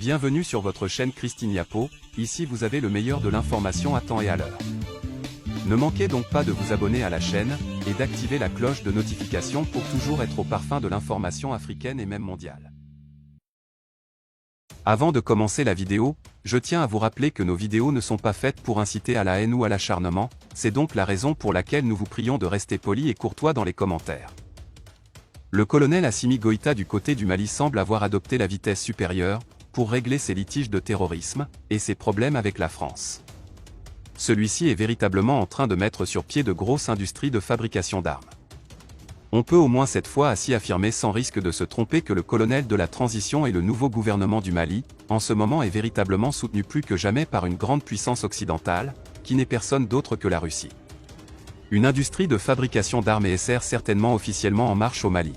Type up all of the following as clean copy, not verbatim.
Bienvenue sur votre chaîne Christine-Yapo, ici vous avez le meilleur de l'information à temps et à l'heure. Ne manquez donc pas de vous abonner à la chaîne, et d'activer la cloche de notification pour toujours être au parfum de l'information africaine et même mondiale. Avant de commencer la vidéo, je tiens à vous rappeler que nos vidéos ne sont pas faites pour inciter à la haine ou à l'acharnement, c'est donc la raison pour laquelle nous vous prions de rester polis et courtois dans les commentaires. Le colonel Assimi Goïta du côté du Mali semble avoir adopté la vitesse supérieure, pour régler ses litiges de terrorisme, et ses problèmes avec la France. Celui-ci est véritablement en train de mettre sur pied de grosses industries de fabrication d'armes. On peut au moins cette fois ainsi affirmer sans risque de se tromper que le colonel de la transition et le nouveau gouvernement du Mali, en ce moment est véritablement soutenu plus que jamais par une grande puissance occidentale, qui n'est personne d'autre que la Russie. Une industrie de fabrication d'armes et SR certainement officiellement en marche au Mali.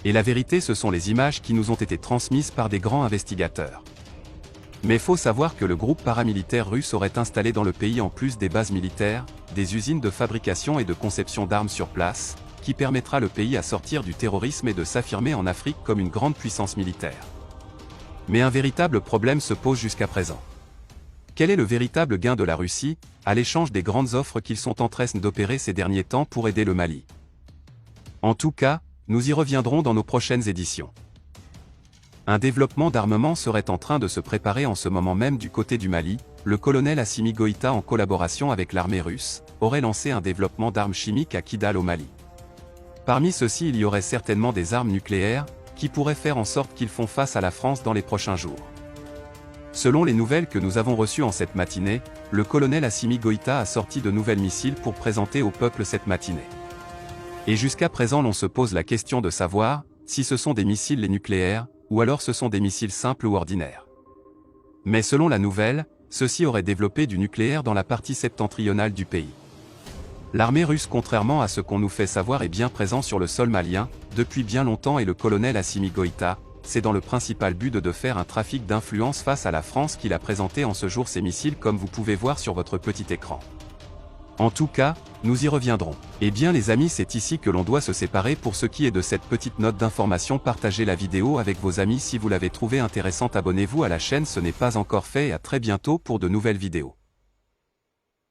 Et la vérité, ce sont les images qui nous ont été transmises par des grands investigateurs. Mais faut savoir que le groupe paramilitaire russe aurait installé dans le pays en plus des bases militaires, des usines de fabrication et de conception d'armes sur place, qui permettra le pays à sortir du terrorisme et de s'affirmer en Afrique comme une grande puissance militaire. Mais un véritable problème se pose jusqu'à présent. Quel est le véritable gain de la Russie, à l'échange des grandes offres qu'ils sont en train d'opérer ces derniers temps pour aider le Mali? En tout cas, nous y reviendrons dans nos prochaines éditions. Un développement d'armement serait en train de se préparer en ce moment même du côté du Mali. Le colonel Assimi Goïta, en collaboration avec l'armée russe, aurait lancé un développement d'armes chimiques à Kidal au Mali. Parmi ceux-ci, il y aurait certainement des armes nucléaires, qui pourraient faire en sorte qu'ils font face à la France dans les prochains jours. Selon les nouvelles que nous avons reçues en cette matinée, le colonel Assimi Goïta a sorti de nouvelles missiles pour présenter au peuple cette matinée. Et jusqu'à présent l'on se pose la question de savoir, si ce sont des missiles les nucléaires, ou alors ce sont des missiles simples ou ordinaires. Mais selon la nouvelle, ceux-ci auraient développé du nucléaire dans la partie septentrionale du pays. L'armée russe, contrairement à ce qu'on nous fait savoir, est bien présent sur le sol malien, depuis bien longtemps, et le colonel Assimi Goïta, c'est dans le principal but de faire un trafic d'influence face à la France qu'il a présenté en ce jour ces missiles comme vous pouvez voir sur votre petit écran. En tout cas, nous y reviendrons. Eh bien les amis, c'est ici que l'on doit se séparer pour ce qui est de cette petite note d'information. Partagez la vidéo avec vos amis si vous l'avez trouvée intéressante, abonnez-vous à la chaîne, ce n'est pas encore fait, et à très bientôt pour de nouvelles vidéos.